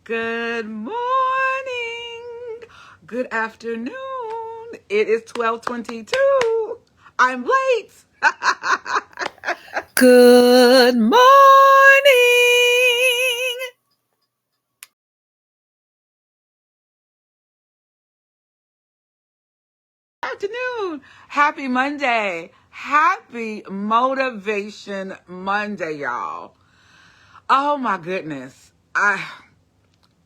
Good morning. Good afternoon. It is 12:22. I'm late. Good morning. Afternoon. Happy Monday. Happy Motivation Monday, y'all. Oh my goodness.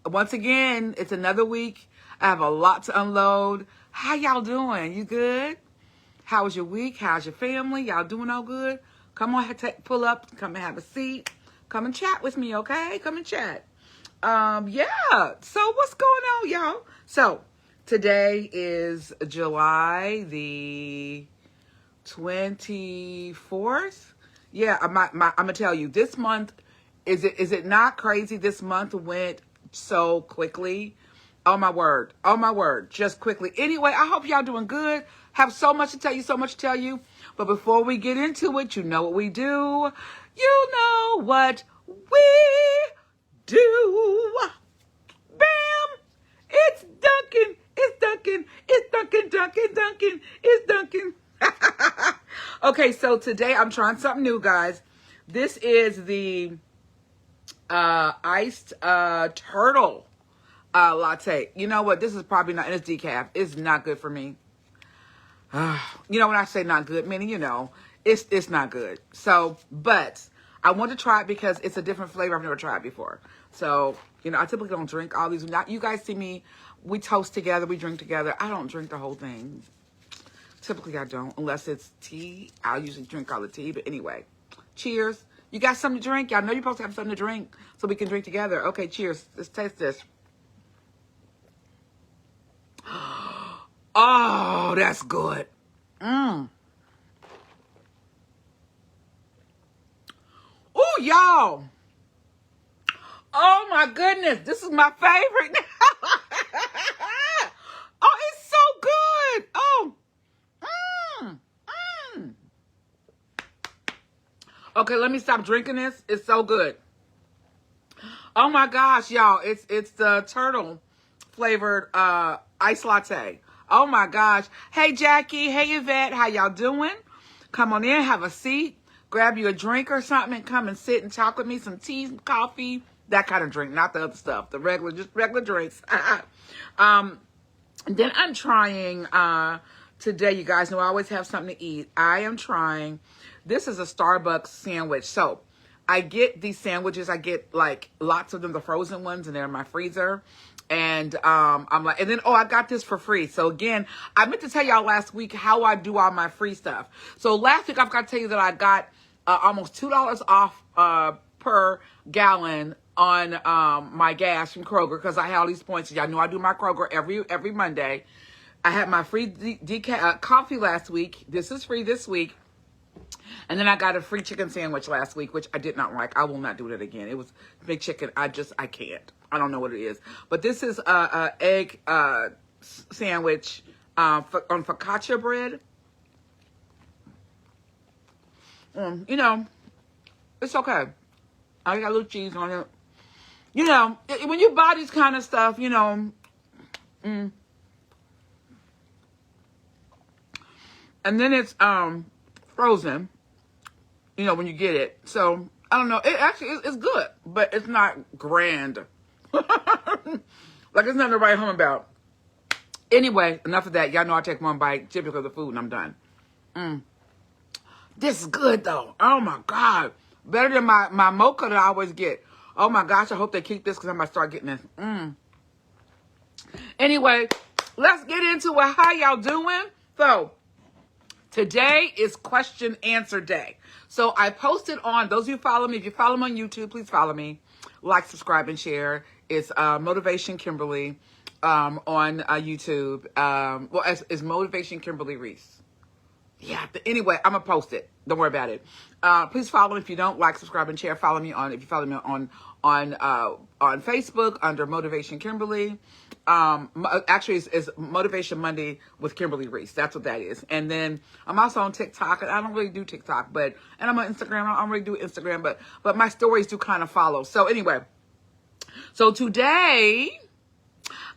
Once again, it's another week. I have a lot to unload. How y'all doing? You good? How was your week? How's your family? Y'all doing all good? Come on, pull up. Come and have a seat. Come and chat with me, okay? Come and chat. Yeah. So what's going on, y'all? So today is July the 24th. Yeah, I'm gonna tell you, this month, is it not crazy? This month went so quickly. Oh my word, just quickly. Anyway, I hope y'all doing good. Have so much to tell you, But before we get into it, you know what we do. You know what we do. Bam! It's Duncan. It's Duncan. Okay, so today I'm trying something new, guys. This is the iced turtle latte. You know what? This is probably not, and it's decaf. It's not good for me. You know, when I say not good, meaning, it's not good. So, but I want to try it because it's a different flavor I've never tried before. So, I typically don't drink all these. Not, you guys see me, we toast together, we drink together. I don't drink the whole thing. Typically, I don't, unless it's tea. I'll usually drink all the tea. But anyway, cheers. You got something to drink? Y'all know you're supposed to have something to drink so we can drink together. Okay, cheers. Let's taste this. Oh, that's good. Oh, y'all. Oh, my goodness. This is my favorite. Oh, it's so good. Oh. Okay, let me stop drinking this. It's so good. Oh my gosh, y'all. It's the turtle flavored iced latte. Oh my gosh. Hey Jackie, hey Yvette, how y'all doing? Come on in, have a seat, grab you a drink or something, and come and sit and talk with me. Some tea, some coffee, that kind of drink, not the other stuff. Just regular drinks. Then I'm trying today, you guys know I always have something to eat. I am trying, this is a Starbucks sandwich. So I get these sandwiches, I get like lots of them, the frozen ones, and they're in my freezer. And I'm like, and then, I got this for free. So again, I meant to tell y'all last week how I do all my free stuff. So last week, I've got to tell you that I got almost $2 off per gallon on my gas from Kroger, because I had all these points. Y'all know I do my Kroger every Monday. I had my free coffee last week. This is free this week. And then I got a free chicken sandwich last week, which I did not like. I will not do that again. It was big chicken. I can't. I don't know what it is. But this is a egg sandwich on focaccia bread. It's okay. I got a little cheese on it. When you buy these kind of stuff, and then it's frozen, when you get it. So I don't know. It actually is good, but it's not grand. Like, it's nothing to write home about. Anyway, enough of that. Y'all know I take one bite, typically of the food, and I'm done. This is good though. Oh my God. Better than my mocha that I always get. Oh my gosh, I hope they keep this, because I might start getting this. Anyway, let's get into it. How y'all doing? So, today is question answer day. So I posted on, those of you who follow me, if you follow me on YouTube, please follow me. Like, subscribe, and share. It's Motivation Kimberly on YouTube. Well, it's Motivation Kimberly Reese. Yeah, anyway, I'm going to post it. Don't worry about it. Please follow me. If you don't like, subscribe, and share, follow me if you follow me on Facebook under Motivation Kimberly. Actually, it's Motivation Monday with Kimberly Reese. That's what that is. And then I'm also on TikTok. And I don't really do TikTok, and I'm on Instagram. I don't really do Instagram, but my stories do kind of follow. So anyway, So today,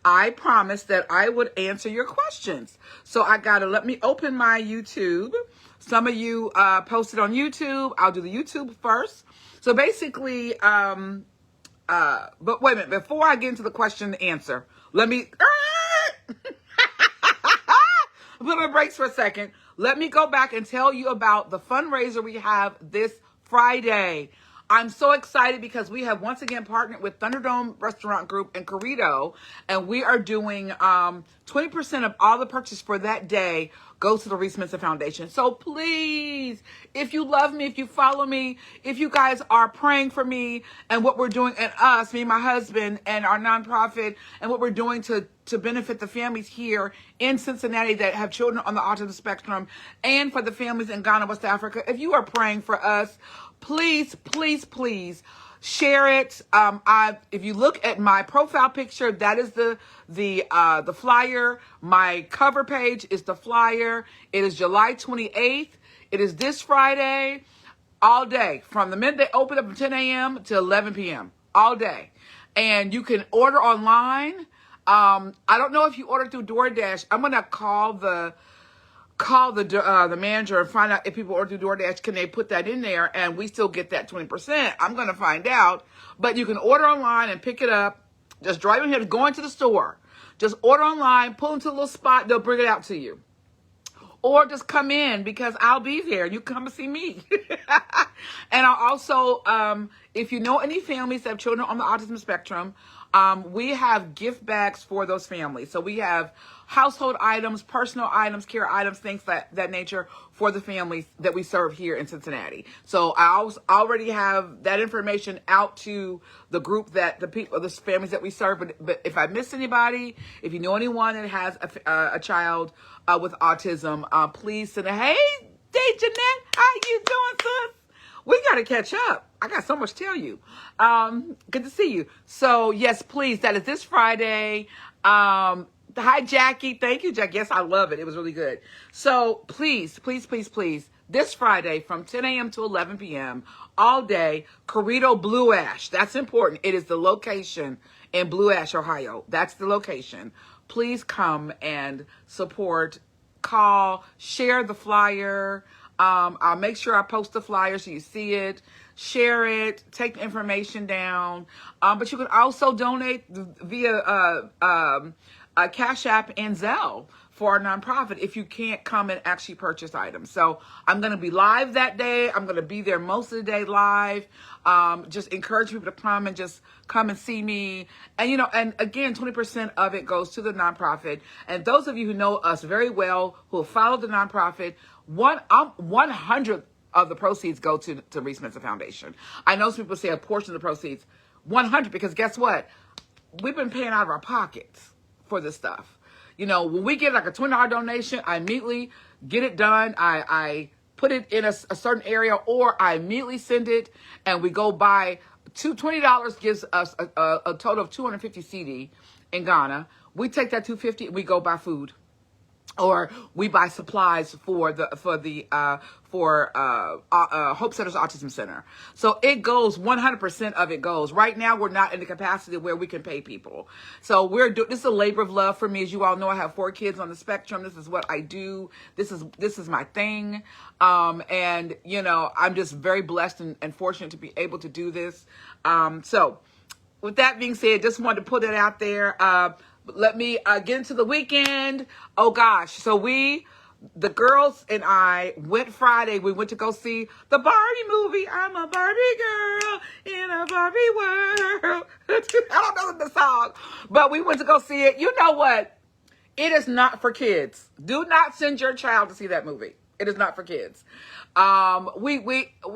I promised that I would answer your questions. So let me open my YouTube. Some of you posted on YouTube. I'll do the YouTube first. So basically, but wait a minute, before I get into the question and answer, let me, put my brakes for a second. Let me go back and tell you about the fundraiser we have this Friday. I'm so excited because we have once again partnered with Thunderdome Restaurant Group and Corrido, and we are doing 20% of all the purchase for that day goes to the Reese Mensa Foundation. So please, if you love me, if you follow me, if you guys are praying for me and what we're doing and us, me and my husband and our nonprofit, and what we're doing to benefit the families here in Cincinnati that have children on the autism spectrum, and for the families in Ghana, West Africa, if you are praying for us, please, please, please share it. If you look at my profile picture, that is the flyer. My cover page is the flyer. It is July 28th. It is this Friday, all day, from the minute they open up at 10 a.m. to 11 p.m. all day. And you can order online. I don't know if you order through DoorDash. I'm gonna call the manager and find out if people order through DoorDash, can they put that in there and we still get that 20%. I'm going to find out, but you can order online and pick it up. Just drive in here, go into the store, just order online, pull into a little spot, they'll bring it out to you. Or just come in because I'll be there. You come and see me. And I'll also, if you know any families that have children on the autism spectrum, we have gift bags for those families. So we have household items, personal items, care items, things that nature for the families that we serve here in Cincinnati. So I already have that information out to the group that the families that we serve. But if I miss anybody, if you know anyone that has a child with autism, please send a, hey, Jeanette, how you doing, sis? We got to catch up. I got so much to tell you. Good to see you. So yes, please. That is this Friday. Hi, Jackie. Thank you, Jackie. Yes, I love it. It was really good. So please, please, please, please, this Friday from 10 a.m. to 11 p.m. all day, Corrido Blue Ash. That's important. It is the location in Blue Ash, Ohio. That's the location. Please come and support, call, share the flyer. I'll make sure I post the flyer so you see it, share it, take the information down. But you can also donate via Cash App and Zelle for our nonprofit if you can't come and actually purchase items. So I'm going to be live that day. I'm going to be there most of the day live. Just encourage people to come and just come and see me. And, you know, and again, 20% of it goes to the nonprofit. And those of you who know us very well, who have followed the nonprofit, 100 of the proceeds go to Reese Mensa Foundation. I know some people say a portion of the proceeds, 100, because guess what? We've been paying out of our pockets for this stuff. You know, when we get like a $20 donation, I immediately get it done. I put it in a certain area, or I immediately send it, and we go buy $20 gives us a total of 250 CD in Ghana. We take that 250 and we go buy food, or we buy supplies for Hope Center's Autism Center. So it goes, 100% of it goes. Right now, we're not in the capacity where we can pay people. So this is a labor of love for me. As you all know, I have 4 kids on the spectrum. This is what I do. This is my thing. And you know, I'm just very blessed and fortunate to be able to do this. So with that being said, just wanted to put it out there. Let me get into the weekend. Oh gosh. So the girls and I went Friday. We went to go see the Barbie movie. I'm a Barbie girl in a Barbie world. I don't know the song, but we went to go see it. You know what? It is not for kids. Do not send your child to see that movie. It is not for kids. We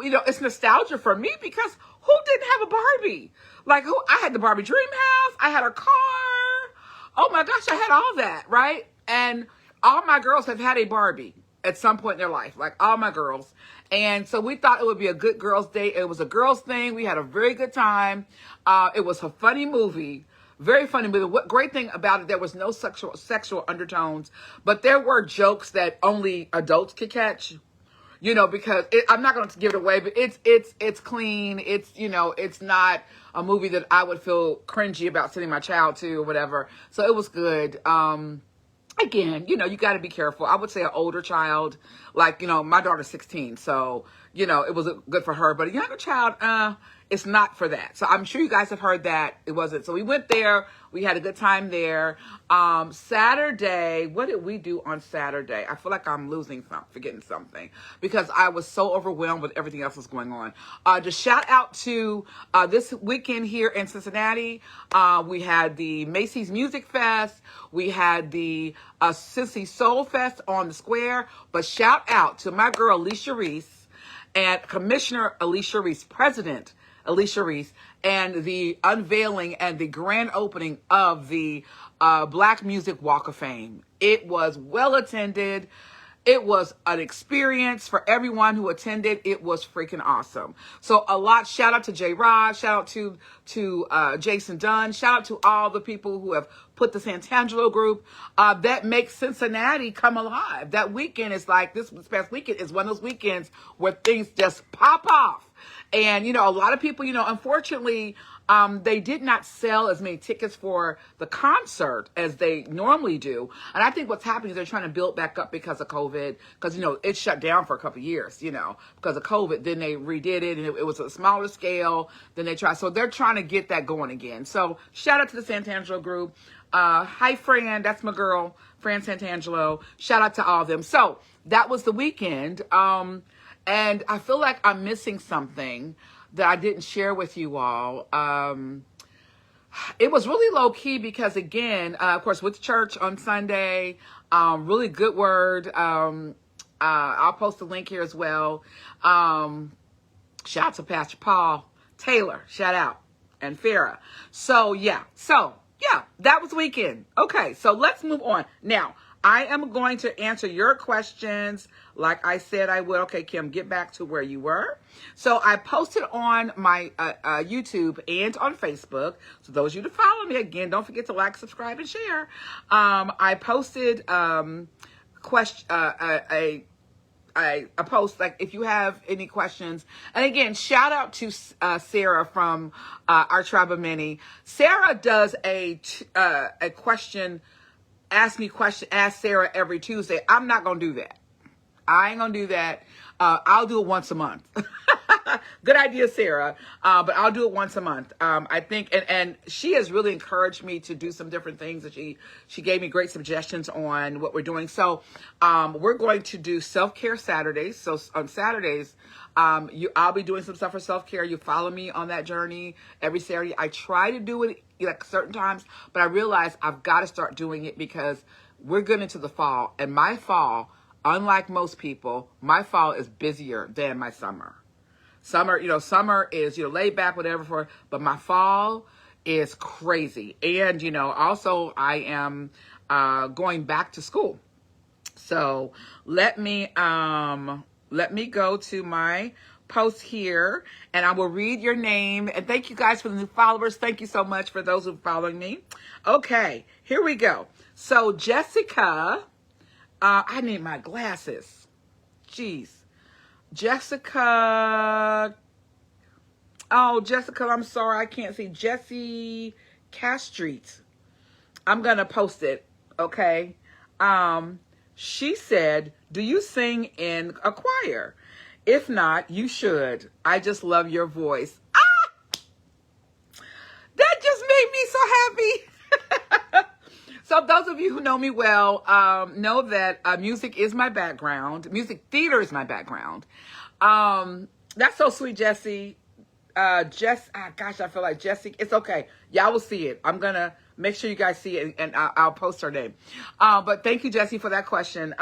know it's nostalgia for me, because who didn't have a Barbie? Like I had the Barbie dream house. I had a car. Oh my gosh, I had all that, right? And all my girls have had a Barbie at some point in their life, like all my girls. And so we thought it would be a good girls' day. It was a girls' thing. We had a very good time. It was a funny movie, very funny movie. What great thing about it, there was no sexual undertones, but there were jokes that only adults could catch. because I'm not going to give it away, but it's clean. It's, it's not a movie that I would feel cringy about sending my child to or whatever. So it was good. Again, you got to be careful. I would say an older child, like, my daughter's 16. So, it was good for her, but a younger child, it's not for that. So I'm sure you guys have heard that it wasn't. So we went there. We had a good time there. Saturday, what did we do on Saturday? I feel like I'm forgetting something because I was so overwhelmed with everything else that's going on. Just shout out to this weekend here in Cincinnati. We had the Macy's Music Fest. We had the Cincy Soul Fest on the square. But shout out to my girl, Alicia Reese, and Commissioner Alicia Reese, President Alicia Reese, and the unveiling and the grand opening of the Black Music Walk of Fame. It was well attended. It was an experience for everyone who attended. It was freaking awesome. So shout out to J. Rod, shout out to Jason Dunn, shout out to all the people who have put the Santangelo group that makes Cincinnati come alive. That weekend is like, this past weekend is one of those weekends where things just pop off. And, a lot of people, unfortunately, they did not sell as many tickets for the concert as they normally do. And I think what's happening is they're trying to build back up because of COVID, because, it shut down for a couple of years, because of COVID. Then they redid it, and it was a smaller scale. Then they tried. So they're trying to get that going again. So shout out to the Santangelo group. Hi, Fran. That's my girl, Fran Santangelo. Shout out to all of them. So that was the weekend. And I feel like I'm missing something that I didn't share with you all. It was really low key because, again, of course, with church on Sunday, really good word. I'll post a link here as well. Shout out to Pastor Paul Taylor. Shout out. And Farah. So, yeah, that was weekend. Okay, so let's move on. Now, I am going to answer your questions like I said I would. Okay, Kim, get back to where you were. So I posted on my YouTube and on Facebook. So those of you to follow me, again, don't forget to like, subscribe, and share. I posted a post, like, if you have any questions. And again, shout out to Sarah from our Tribe of Many. Sarah does a question, ask Sarah every Tuesday. I'm not going to do that. I ain't going to do that. I'll do it once a month. Good idea, Sarah. But I'll do it once a month. I think, and she has really encouraged me to do some different things, and she gave me great suggestions on what we're doing. So, we're going to do self-care Saturdays. So on Saturdays, I'll be doing some stuff for self-care. You follow me on that journey every Saturday. I try to do it like certain times, but I realize I've got to start doing it because we're getting into the fall, and my fall, unlike most people, my fall is busier than my summer. Summer is, laid back, whatever, but my fall is crazy. And, also I am going back to school. So let me go to my post here, and I will read your name. And thank you guys for the new followers. Thank you so much for those who are following me. Okay, here we go. So Jessica, I need my glasses. Jeez. Jessica, I'm sorry, I can't see. Jessie Castreet. I'm going to post it, okay? She said, do you sing in a choir? If not, you should. I just love your voice. That just made me so happy. So those of you who know me well know that music is my background. Music theater is my background. That's so sweet, Jessie. Gosh, I feel like Jessie. It's okay. Y'all will see it. I'm going to make sure you guys see it, and I'll post her name. But thank you, Jessie, for that question.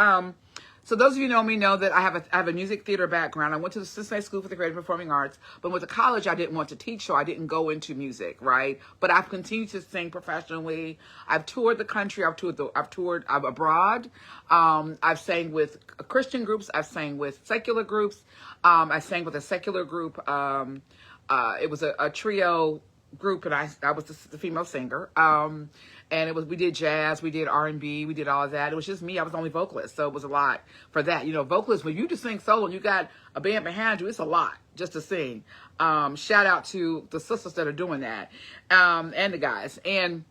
So those of you who know me know that I have a music theater background. I went to the Cincinnati School for the Creative Performing Arts, but with the college, I didn't want to teach, so I didn't go into music, right? But I've continued to sing professionally. I've toured the country. I've toured abroad. I've sang with Christian groups. I've sang with secular groups. I sang with a secular group. It was a trio group, and I was the female singer. And we did jazz, we did R&B, we did all of that. It was just me. I was the only vocalist, so it was a lot for that. You know, vocalists, when you just sing solo and you got a band behind you, it's a lot just to sing. Shout out to the sisters that are doing that, and the guys. And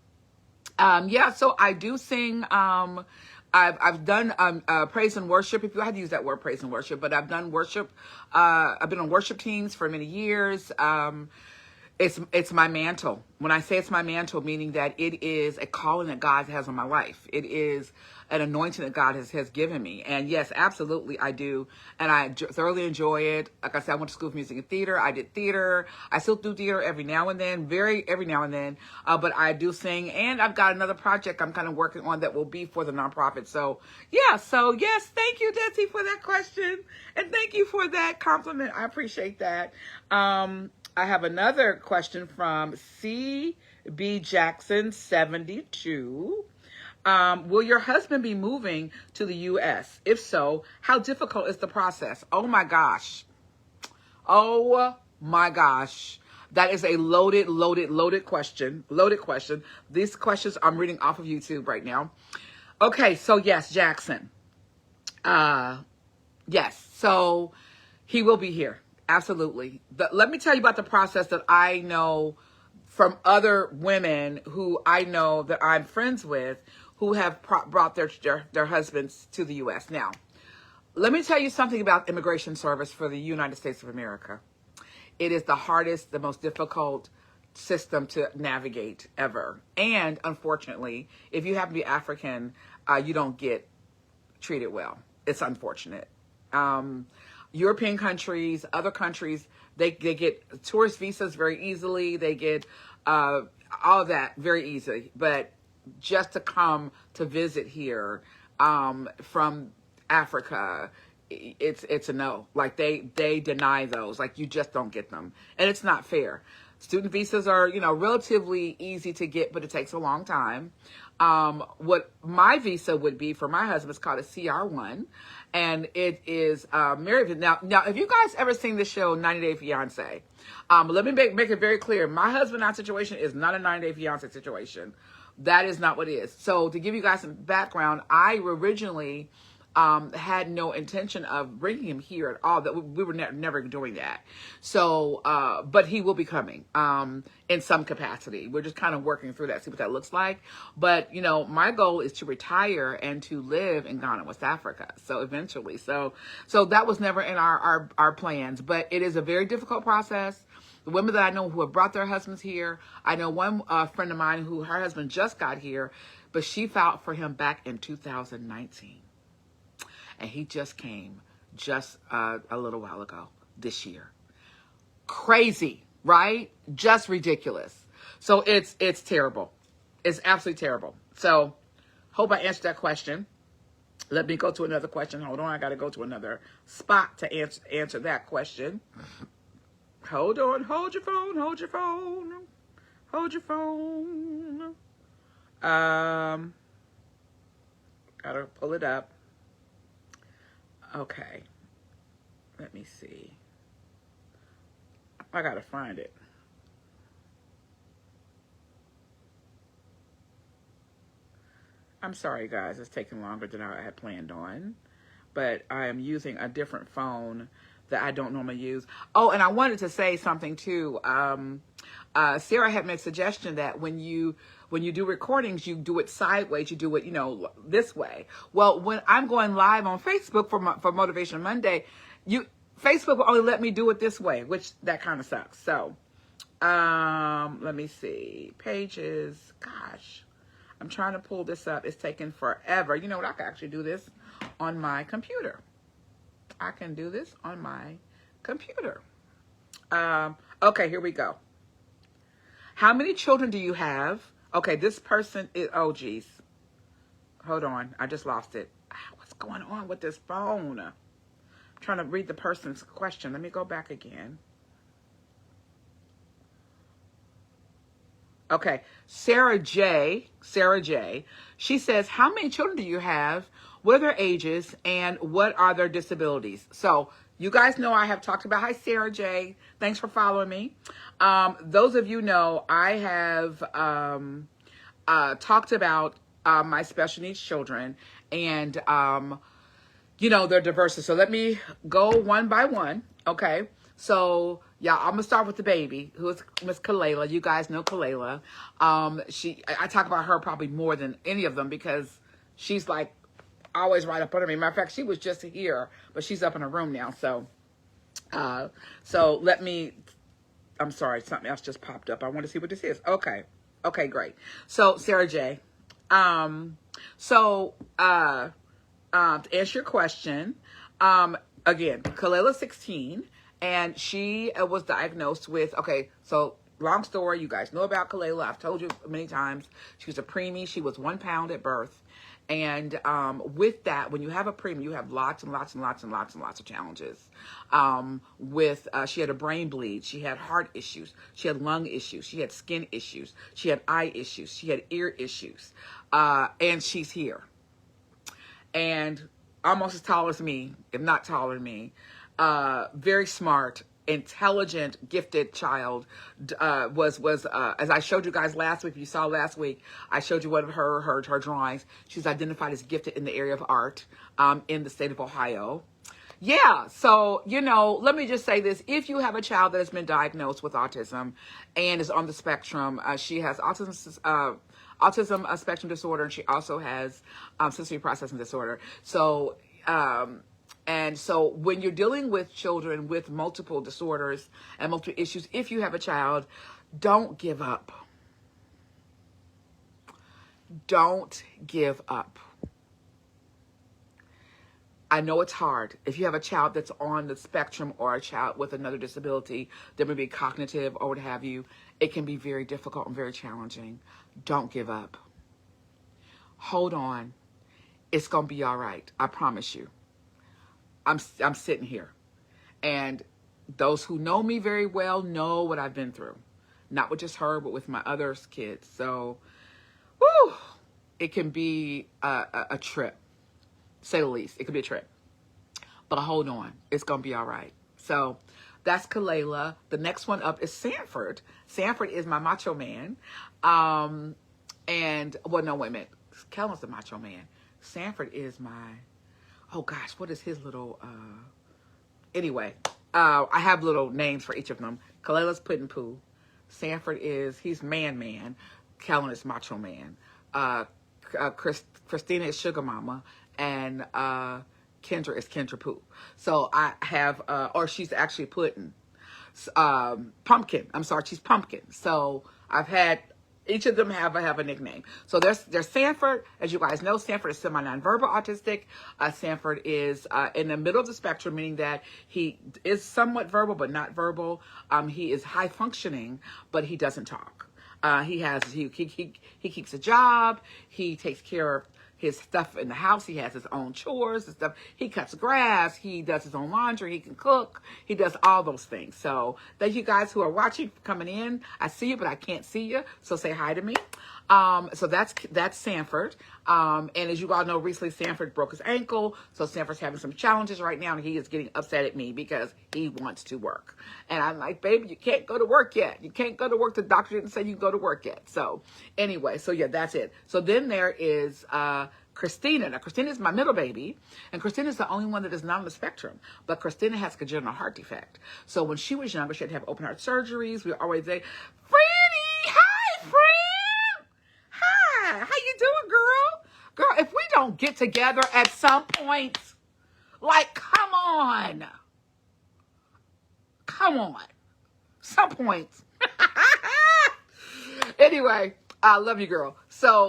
yeah, so I do sing. I've done praise and worship. If you had to use that word, praise and worship, but I've done worship. I've been on worship teams for many years. It's my mantle. When I say it's my mantle, meaning that it is a calling that God has on my life. It is an anointing that God has given me. And yes, absolutely, I do. And I thoroughly enjoy it. Like I said, I went to school for music and theater. I did theater. I still do theater every now and then, every now and then. But I do sing. And I've got another project I'm kind of working on that will be for the nonprofit. So yeah, yes, thank you, Desi, for that question. And thank you for that compliment. I appreciate that. I have another question from CB Jackson 72. Will your husband be moving to the U.S.? If so, how difficult is the process? Oh my gosh. Oh my gosh. That is a loaded question. Loaded question. These questions I'm reading off of YouTube right now. Okay, so yes, Jackson. Yes, so he will be here. Absolutely. Let me tell you about the process that I know from other women who I know that I'm friends with who have brought their husbands to the U.S. Now, let me tell you something about immigration service for the United States of America. It is the hardest, the most difficult system to navigate ever. And unfortunately, if you happen to be African, you don't get treated well. It's unfortunate. European countries, other countries, they get tourist visas very easily. They get all of that very easily. But just to come to visit here from Africa, it's a no. Like they deny those. Like you just don't get them, and it's not fair. Student visas are, relatively easy to get, but it takes a long time. What my visa would be for my husband is called a CR1, and it is married. Now, have you guys ever seen the show 90 Day Fiance? Let me make it very clear. My husband and I situation is not a 90 Day Fiance situation. That is not what it is. So to give you guys some background, I originally had no intention of bringing him here at all. That we were never doing that. So, but he will be coming in some capacity. We're just kind of working through that, see what that looks like. But my goal is to retire and to live in Ghana, West Africa. So eventually, so that was never in our plans. But it is a very difficult process. The women that I know who have brought their husbands here, I know one friend of mine who her husband just got here, but she filed for him back in 2019. And he just came a little while ago this year. Crazy, right? Just ridiculous. So it's terrible. It's absolutely terrible. So hope I answered that question. Let me go to another question. Hold on. I got to go to another spot to answer that question. Hold on. Hold your phone. Hold your phone. Hold your phone. Gotta pull it up. Okay. Let me see. I gotta find it. I'm sorry, guys. It's taking longer than I had planned on. But I am using a different phone that I don't normally use. Oh, and I wanted to say something too. Sarah had made a suggestion that when you do recordings, you do it sideways. You do it, this way. Well, when I'm going live on Facebook for Motivation Monday, Facebook will only let me do it this way, which that kind of sucks. So, let me see. Pages. Gosh, I'm trying to pull this up. It's taking forever. You know what? I can actually do this on my computer. I can do this on my computer. Okay, here we go. How many children do you have? Okay, this person is, oh geez. Hold on, I just lost it. What's going on with this phone? I'm trying to read the person's question. Let me go back again. Okay, Sarah J. She says, how many children do you have? What are their ages and what are their disabilities? So You guys know I have talked about, hi Sarah J. Thanks for following me. Those of you know I have talked about my special needs children, and you know, they're diverse. So let me go one by one. Okay. So yeah, I'm gonna start with the baby, who is Miss Kalela. You guys know Kalela. I talk about her probably more than any of them because she's like always right up under me. Matter of fact, she was just here, but she's up in her room now. So, I'm sorry, something else just popped up. I want to see what this is. Okay. Okay, great. So Sarah J. To answer your question, again, Kalela's 16, and she was diagnosed with, okay, so long story, you guys know about Kalela. I've told you many times. She was a preemie. She was 1 pound at birth. And with that, when you have a preemie, you have lots and lots and lots and lots and lots of challenges. She had a brain bleed. She had heart issues. She had lung issues. She had skin issues. She had eye issues. She had ear issues. And she's here. And almost as tall as me, if not taller than me, very smart, intelligent, gifted child, as I showed you guys last week. If you saw last week, I showed you one of her drawings. She's identified as gifted in the area of art, in the state of Ohio. Yeah, so, you know, let me just say this. If you have a child that has been diagnosed with autism and is on the spectrum, she has autism spectrum disorder, and she also has sensory processing disorder. So, and so when you're dealing with children with multiple disorders and multiple issues, if you have a child, don't give up. Don't give up. I know it's hard. If you have a child that's on the spectrum or a child with another disability that may be cognitive or what have you, it can be very difficult and very challenging. Don't give up. Hold on. It's going to be all right. I promise you. I'm sitting here. And those who know me very well know what I've been through. Not with just her, but with my other kids. So, whew, it can be a trip. Say the least. It could be a trip. But hold on. It's going to be all right. So that's Kalela. The next one up is Sanford. Sanford is my macho man. And, well, no, wait a minute. Kellen's the macho man. Sanford is my, oh gosh, what is his little, anyway. I have little names for each of them. Kalela's Puddin' Poo. Sanford he's man. Kellen is macho man. Christina is Sugar Mama. And Kendra is Kendra Pooh. So I have, or she's actually Puddin'. Pumpkin. I'm sorry, she's Pumpkin. So I've had, each of them have a nickname. So there's Sanford. As you guys know, Sanford is semi-nonverbal autistic. Sanford is in the middle of the spectrum, meaning that he is somewhat verbal, but not verbal. He is high functioning, but he doesn't talk. He keeps a job. He takes care of his stuff in the house. He has his own chores and stuff. He cuts grass. He does his own laundry. He can cook. He does all those things. So thank you guys who are watching, coming in. I see you, but I can't see you. So say hi to me. So that's Sanford. And as you all know, recently Sanford broke his ankle. So Sanford's having some challenges right now, and he is getting upset at me because he wants to work. And I'm like, baby, you can't go to work yet. You can't go to work. The doctor didn't say you can go to work yet. So anyway, so yeah, that's it. So then there is, Christina. Now, Christina is my middle baby, and Christina is the only one that is not on the spectrum. But Christina has congenital heart defect. So when she was younger, she had to have open heart surgeries. We were always say, Franny, hi, friend. Hi, how you doing, girl? Girl, if we don't get together at some point, like, come on. Some point. Anyway. I love you, girl. So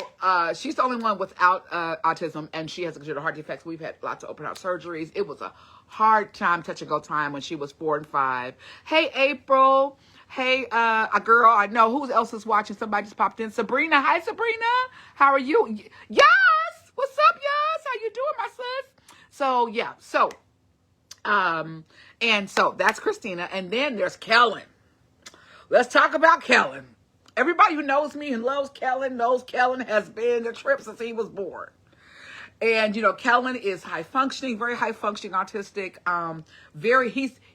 she's the only one without autism, and she has congenital heart defects. We've had lots of open heart surgeries. It was a hard time, touch and go time when she was 4 and 5. Hey, April. Hey, a girl I know. Who else is watching? Somebody just popped in. Sabrina. Hi, Sabrina. How are you? Yes. What's up, yes? How you doing, my sis? So, yeah. So, and so that's Christina. And then there's Kellen. Let's talk about Kellen. Everybody who knows me and loves Kellen knows Kellen has been a trip since he was born. And Kellen is high functioning, very high functioning autistic.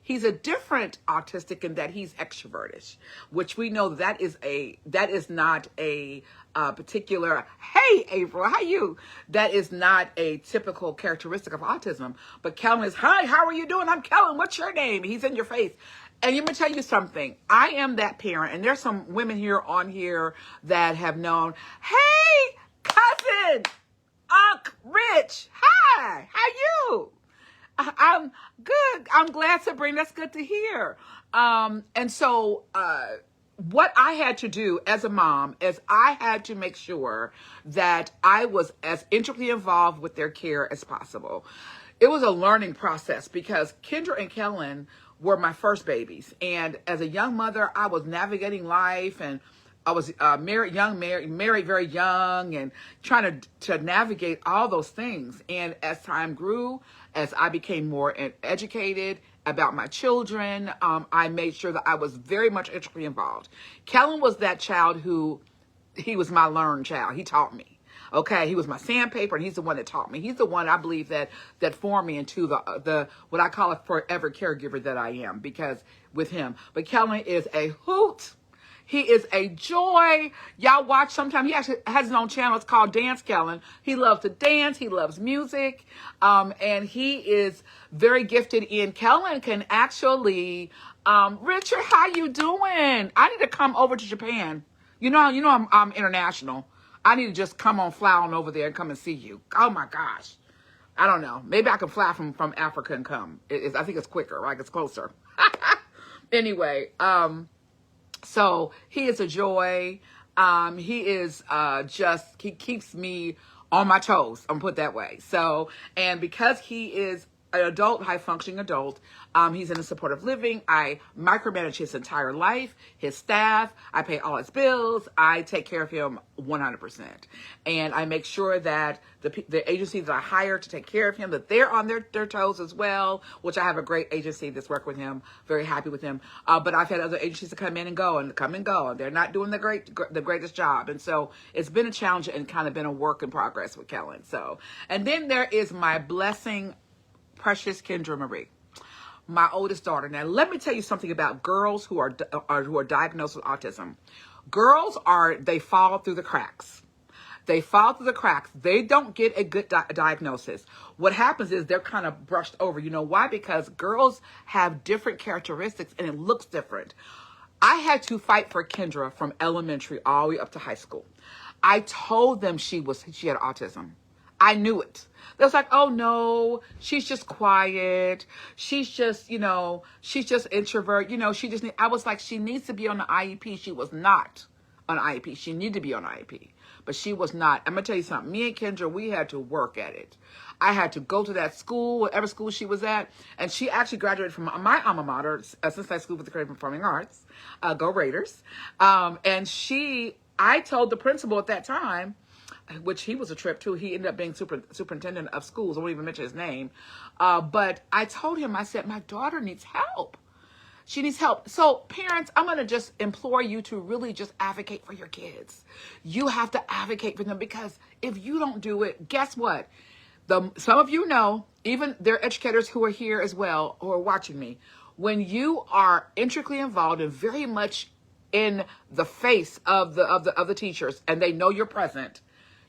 He's a different autistic in that he's extrovertish, which we know that is not a particular. Hey, April, how you? That is not a typical characteristic of autism. But Kellen is, hi, how are you doing? I'm Kellen. What's your name? He's in your face. And let me tell you something. I am that parent, and there's some women here that have known. Hey, cousin. Unc Rich, hi, how you? I'm good. I'm glad, Sabrina. That's good to hear. And so what I had to do as a mom is I had to make sure that I was as intricately involved with their care as possible. It was a learning process because Kendra and Kellen were my first babies. And as a young mother, I was navigating life, and I was married very young, and trying to navigate all those things. And as time grew, as I became more educated about my children, I made sure that I was very much intricately involved. Kellen was that child he was my learned child. He taught me. Okay, he was my sandpaper, and he's the one that taught me. He's the one I believe that formed me into the what I call a forever caregiver that I am, because with him. But Kellen is a hoot. He is a joy. Y'all watch sometime. He actually has his own channel. It's called Dance Kellen. He loves to dance. He loves music. And he is very gifted in. Kellen can actually, Richard, how you doing? I need to come over to Japan. I'm international. I need to just come on, fly on over there and come and see you. Oh my gosh. I don't know. Maybe I can fly from Africa and come. I think it's quicker, right? It's closer. Anyway, so he is a joy. He is he keeps me on my toes, I'm put that way. So, and because he is an adult, high functioning adult, he's in a supportive living. I micromanage his entire life, his staff. I pay all his bills. I take care of him 100%. And I make sure that the agencies that I hire to take care of him, that they're on their toes as well, which I have a great agency that's worked with him, very happy with him. But I've had other agencies to come and go, and they're not doing the greatest job. And so it's been a challenge and kind of been a work in progress with Kellen. So, and then there is my blessing, precious Kendra Marie, my oldest daughter. Now, let me tell you something about girls who are diagnosed with autism. Girls they fall through the cracks. They fall through the cracks. They don't get a good diagnosis. What happens is they're kind of brushed over. You know why? Because girls have different characteristics and it looks different. I had to fight for Kendra from elementary all the way up to high school. I told them she had autism. I knew it. They was like, oh no, she's just quiet. She's just introvert. I was like, she needs to be on the IEP. She was not on IEP. She needed to be on IEP, but she was not. I'm going to tell you something. Me and Kendra, we had to work at it. I had to go to that school, whatever school she was at. And she actually graduated from my alma mater, Cincinnati School for the Creative Performing Arts. Go Raiders. And I told the principal at that time, which he was a trip too. He ended up being superintendent of schools. I won't even mention his name. But I told him, I said, my daughter needs help. She needs help. So parents, I'm going to just implore you to really just advocate for your kids. You have to advocate for them, because if you don't do it, guess what? Some of you know, even there are educators who are here as well, who are watching me. When you are intricately involved and very much in the face of the teachers, and they know you're present,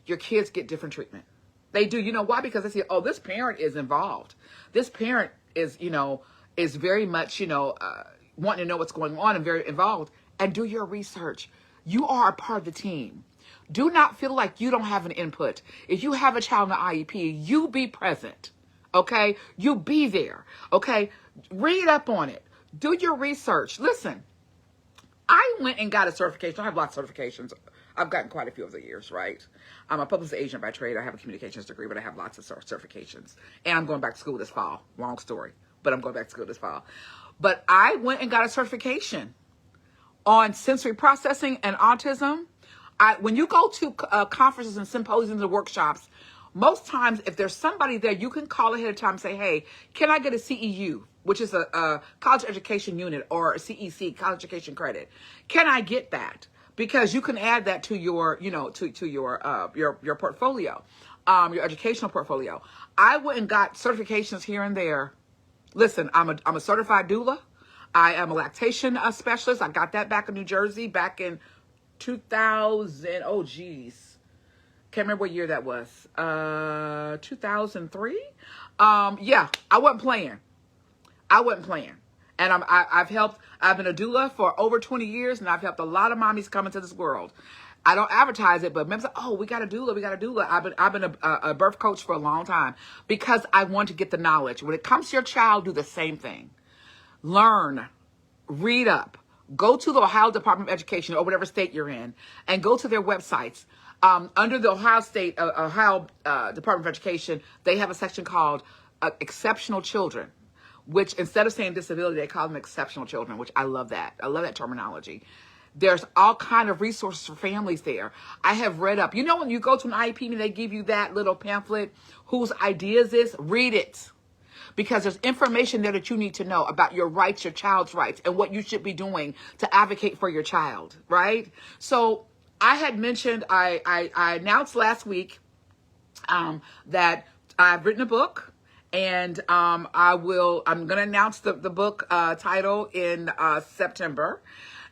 your kids get different treatment. They do. You know why? Because they say, oh, this parent is involved. This parent is very much, wanting to know what's going on and very involved. And do your research. You are a part of the team. Do not feel like you don't have an input. If you have a child in the IEP, you be present. Okay? You be there. Okay? Read up on it. Do your research. Listen, I went and got a certification. I have lots of certifications. I've gotten quite a few over the years, right? I'm a publicity agent by trade. I have a communications degree, but I have lots of certifications. And I'm going back to school this fall. Long story, but I'm going back to school this fall. But I went and got a certification on sensory processing and autism. When you go to conferences and symposiums and workshops, most times if there's somebody there, you can call ahead of time and say, hey, can I get a CEU, which is a college education unit, or a CEC, college education credit? Can I get that? Because you can add that to your, to your portfolio. your educational portfolio. I went and got certifications here and there. Listen, I'm a certified doula. I am a lactation specialist. I got that back in New Jersey back in 2000. Oh, geez. Can't remember what year that was. 2003? Yeah, I wasn't playing. And I've been a doula for over 20 years, and I've helped a lot of mommies come into this world. I don't advertise it, but members say, oh, we got a doula. I've been a birth coach for a long time because I want to get the knowledge. When it comes to your child, do the same thing. Learn, read up, go to the Ohio Department of Education or whatever state you're in, and go to their websites. Under the Ohio Department of Education, they have a section called Exceptional Children, which instead of saying disability, they call them exceptional children, which I love that. I love that terminology. There's all kind of resources for families there. I have read up. You know, when you go to an IEP and they give you that little pamphlet, whose ideas is, read it. Because there's information there that you need to know about your rights, your child's rights, and what you should be doing to advocate for your child, right? So I had mentioned, I announced last week that I've written a book, and I'm going to announce the book title in September.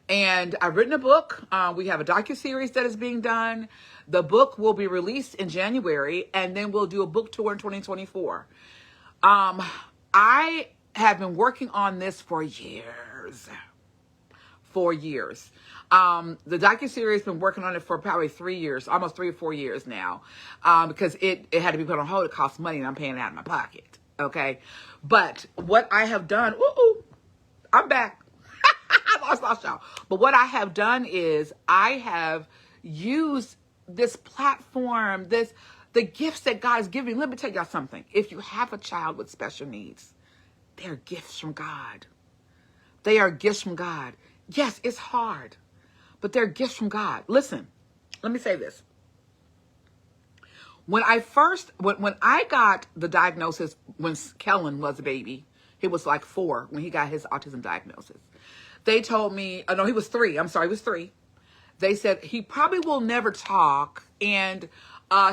And I've written a book. We have a docuseries that is being done. The book will be released in January, and then we'll do a book tour in 2024. I have been working on this for years. The docuseries has been working on it for probably 3 years, almost 3 or 4 years now, because it had to be put on hold. It costs money, and I'm paying it out of my pocket. Okay, but what I have done, I'm back. I lost y'all. But what I have done is I have used this platform, the gifts that God has given me. Let me tell y'all something. If you have a child with special needs, they're gifts from God. They are gifts from God. Yes, it's hard, but they're gifts from God. Listen, let me say this. When I got the diagnosis when Kellen was a baby, he was like 4 when he got his autism diagnosis. They told me, oh no, he was 3. I'm sorry, he was 3. They said he probably will never talk, and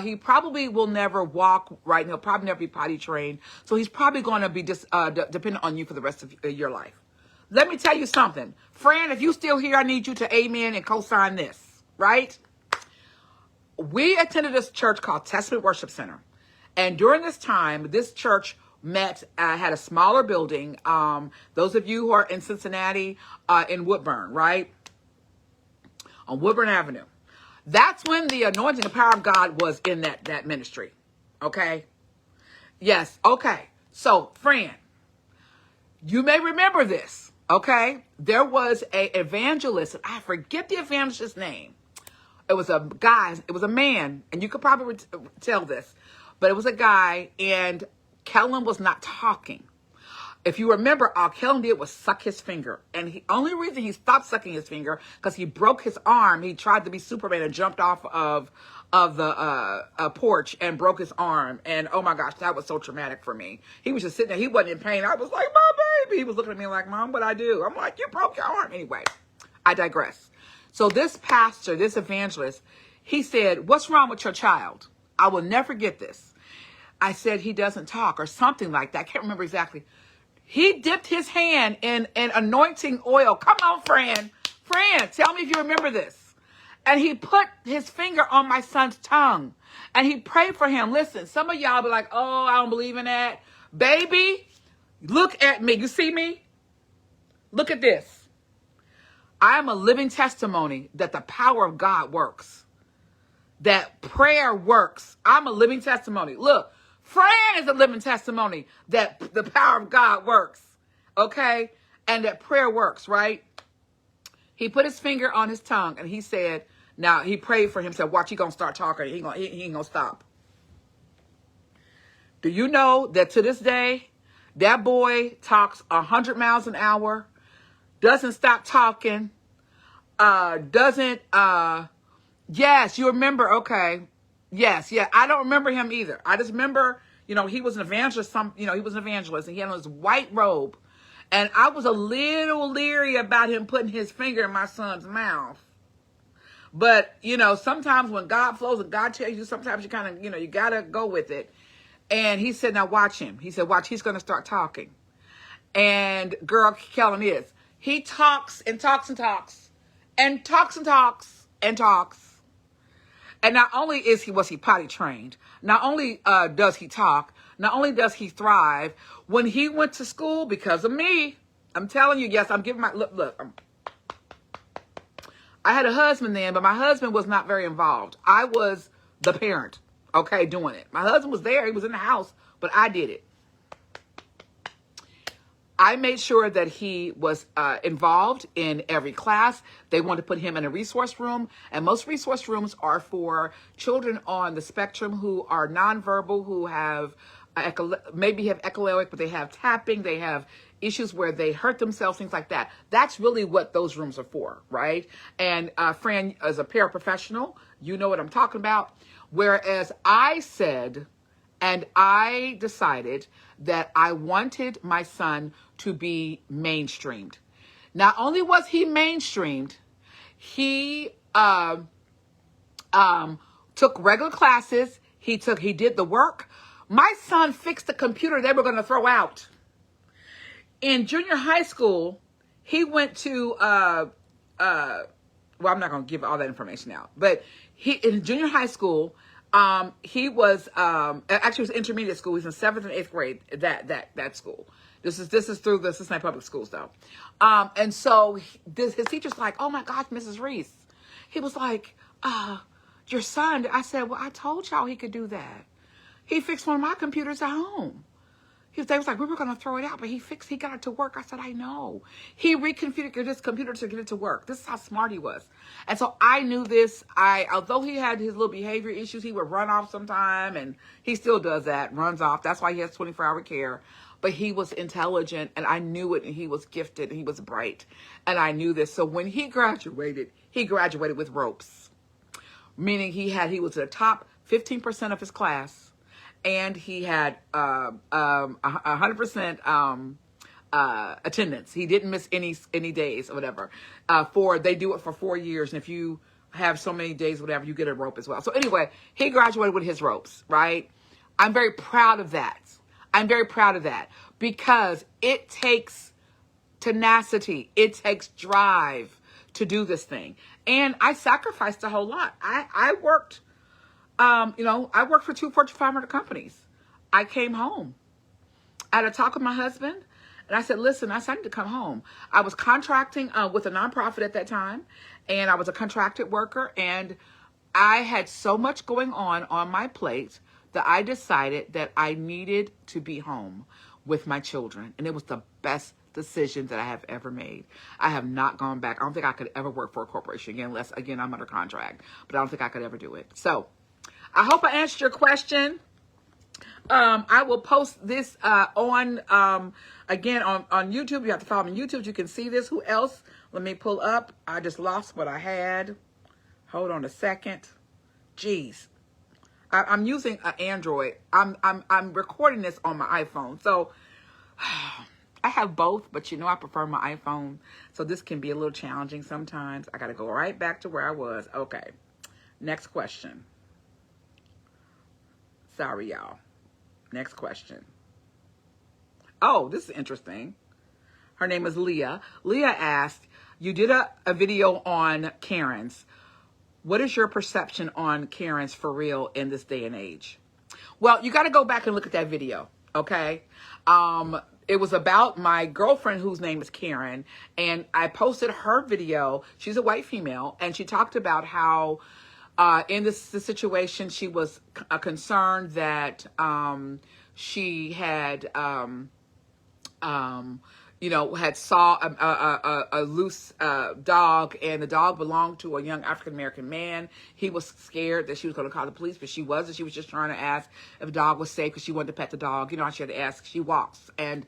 he probably will never walk right. And he'll probably never be potty trained. So he's probably going to be dependent on you for the rest of your life. Let me tell you something. Fran, if you still here, I need you to amen and co-sign this, right? We attended this church called Testament Worship Center. And during this time, this church had a smaller building. Those of you who are in Cincinnati, in Woodburn, right? On Woodburn Avenue. That's when the anointing and power of God was in that ministry. Okay? Yes. Okay. So, Fran, you may remember this. Okay? There was an evangelist. I forget the evangelist's name. It was a guy. It was a man. And you could probably tell this. But it was a guy. And Kellen was not talking. If you remember, all Kellen did was suck his finger. And the only reason he stopped sucking his finger, because he broke his arm. He tried to be Superman and jumped off of the porch and broke his arm. And oh my gosh, that was so traumatic for me. He was just sitting there. He wasn't in pain. I was like, my baby. He was looking at me like, Mom, what'd I do? I'm like, you broke your arm. Anyway, I digress. So this pastor, this evangelist, he said, what's wrong with your child? I will never forget this. I said, he doesn't talk or something like that. I can't remember exactly. He dipped his hand in anointing oil. Come on, Fran. Fran, tell me if you remember this. And he put his finger on my son's tongue. And he prayed for him. Listen, some of y'all be like, oh, I don't believe in that. Baby, look at me. You see me? Look at this. I am a living testimony that the power of God works. That prayer works. I'm a living testimony. Look. Fran is a living testimony that the power of God works, okay? And that prayer works, right? He put his finger on his tongue and he said, now he prayed for him, said, watch, he gonna start talking. He ain't gonna stop. Do you know that to this day, that boy talks 100 miles an hour, doesn't stop talking, yes, you remember, okay. Yes, yeah. I don't remember him either. I just remember, he was an evangelist. He was an evangelist, and he had on his white robe. And I was a little leery about him putting his finger in my son's mouth. But, you know, sometimes when God flows and God tells you, sometimes you kind of, you know, you got to go with it. And he said, now watch him. He said, watch, he's going to start talking. And girl, Kellen is. He talks and talks and talks and talks and talks and talks. And not only was he potty trained, not only does he talk, not only does he thrive, when he went to school because of me, I'm telling you, yes, I'm giving my, look, I had a husband then, but my husband was not very involved. I was the parent, okay, doing it. My husband was there. He was in the house, but I did it. I made sure that he was involved in every class. They wanted to put him in a resource room. And most resource rooms are for children on the spectrum who are nonverbal, who have maybe have echolalic, but they have tapping. They have issues where they hurt themselves, things like that. That's really what those rooms are for, right? And Fran, as a paraprofessional, you know what I'm talking about. Whereas I said, and I decided that I wanted my son to be mainstreamed. Not only was he mainstreamed, he took regular classes. He did the work. My son fixed the computer they were going to throw out. In junior high school, he went to, well, I'm not going to give all that information out, but in junior high school, he was, actually it was intermediate school. He was in 7th and 8th grade, that school. This is through the Cincinnati Public Schools though. And so his teacher's like, oh my gosh, Mrs. Reese. He was like, your son. I said, well, I told y'all he could do that. He fixed one of my computers at home. They was like, we were going to throw it out, but he got it to work. I said, I know. He reconfigured his computer to get it to work. This is how smart he was. And so I knew this. Although he had his little behavior issues, he would run off sometime, and he still does that, runs off. That's why he has 24-hour care. But he was intelligent, and I knew it, and he was gifted, and he was bright. And I knew this. So when he graduated with ropes, meaning he was the top 15% of his class. And he had 100% attendance. He didn't miss any days or whatever. They do it for 4 years, and if you have so many days, whatever, you get a rope as well. So anyway, he graduated with his ropes, right? I'm very proud of that. I'm very proud of that because it takes tenacity. It takes drive to do this thing, and I sacrificed a whole lot. I worked. I worked for 2 Fortune 500 companies. I came home. I had a talk with my husband, and I said, listen, I need to come home. I was contracting with a nonprofit at that time, and I was a contracted worker, and I had so much going on my plate that I decided that I needed to be home with my children, and it was the best decision that I have ever made. I have not gone back. I don't think I could ever work for a corporation again, unless, again, I'm under contract, but I don't think I could ever do it. So I hope I answered your question. I will post this again on YouTube. You have to follow me on YouTube. You can see this. Who else? Let me pull up. I just lost what I had. Hold on a second. Jeez. I'm using an Android. I'm recording this on my iPhone. So I have both, but I prefer my iPhone. So this can be a little challenging sometimes. I got to go right back to where I was. Okay. Next question. Sorry, y'all. Next question. Oh, this is interesting. Her name is Leah. Leah asked, you did a video on Karens. What is your perception on Karens for real in this day and age? Well, you got to go back and look at that video, okay? It was about my girlfriend whose name is Karen, and I posted her video. She's a white female, and she talked about how in this situation, she was concerned that she had, had saw a loose dog, and the dog belonged to a young African-American man. He was scared that she was going to call the police, but she wasn't. She was just trying to ask if the dog was safe because she wanted to pet the dog. She had to ask. She walks, and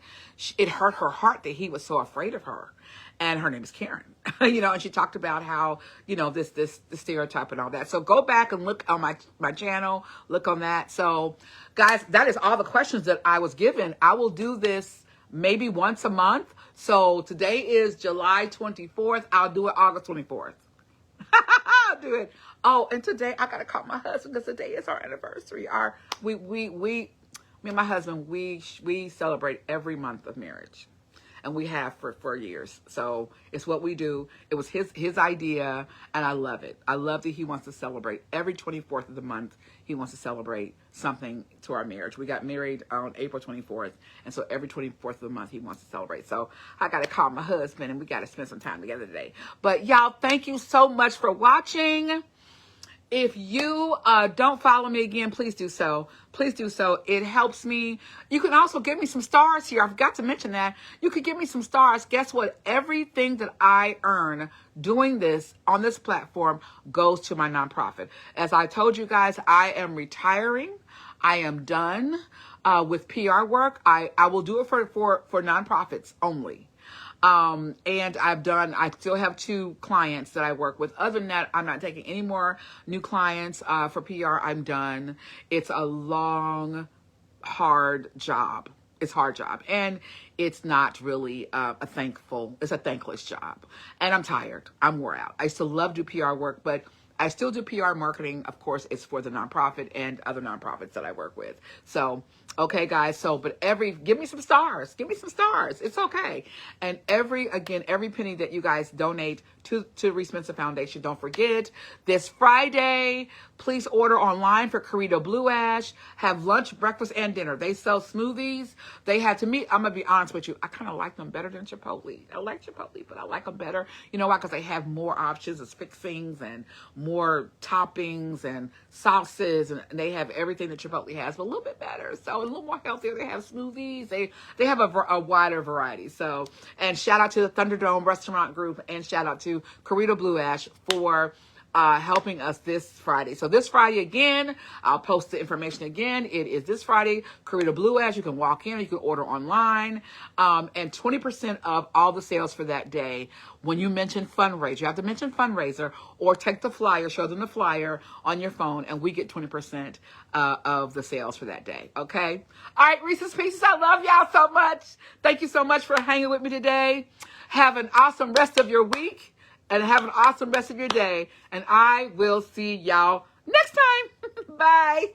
it hurt her heart that he was so afraid of her. And her name is Karen, and she talked about how, this stereotype and all that. So go back and look on my channel, look on that. So guys, that is all the questions that I was given. I will do this maybe once a month. So today is July 24th. I'll do it August 24th. I'll do it. Oh, and today I gotta call my husband because today is our anniversary. Me and my husband, we celebrate every month of marriage. And we have for years. So it's what we do. It was his idea, and I love it. I love that he wants to celebrate every 24th of the month. He wants to celebrate something to our marriage. We got married on April 24th, and so every 24th of the month he wants to celebrate. So I got to call my husband, and we got to spend some time together today. But y'all, thank you so much for watching. If you don't follow me again, please do so. Please do so. It helps me. You can also give me some stars here. I forgot to mention that. You could give me some stars. Guess what? Everything that I earn doing this on this platform goes to my nonprofit. As I told you guys, I am retiring. I am done with PR work. I will do it for nonprofits only. And I still have 2 clients that I work with. Other than that, I'm not taking any more new clients, for PR. I'm done. It's a long, hard job. It's a hard job. And it's not really, it's a thankless job. And I'm tired. I'm wore out. I still love to do PR work, but I still do PR marketing. Of course, it's for the nonprofit and other nonprofits that I work with. So, okay, guys. But give me some stars. Give me some stars. It's okay. And every penny that you guys donate to Reese Spencer Foundation, don't forget this Friday, please order online for Corito Blue Ash. Have lunch, breakfast, and dinner. They sell smoothies. They have, to me, I'm going to be honest with you, I kind of like them better than Chipotle. I like Chipotle, but I like them better. You know why? Because they have more options as fixings and more toppings and sauces, and they have everything that Chipotle has, but a little bit better. So a little more healthier. They have smoothies. They have a wider variety. So, and shout out to the Thunderdome Restaurant Group, and shout out to Corito Blue Ash for helping us this Friday. So this Friday again, I'll post the information again. It is this Friday, Corito Blue Ash. You can walk in, you can order online, and 20% of all the sales for that day. When you mention Fundraiser, you have to mention Fundraiser or take the flyer, show them the flyer on your phone, and we get 20% of the sales for that day. Okay. All right, Reese's Pieces. I love y'all so much. Thank you so much for hanging with me today. Have an awesome rest of your week. And have an awesome rest of your day. And I will see y'all next time. Bye.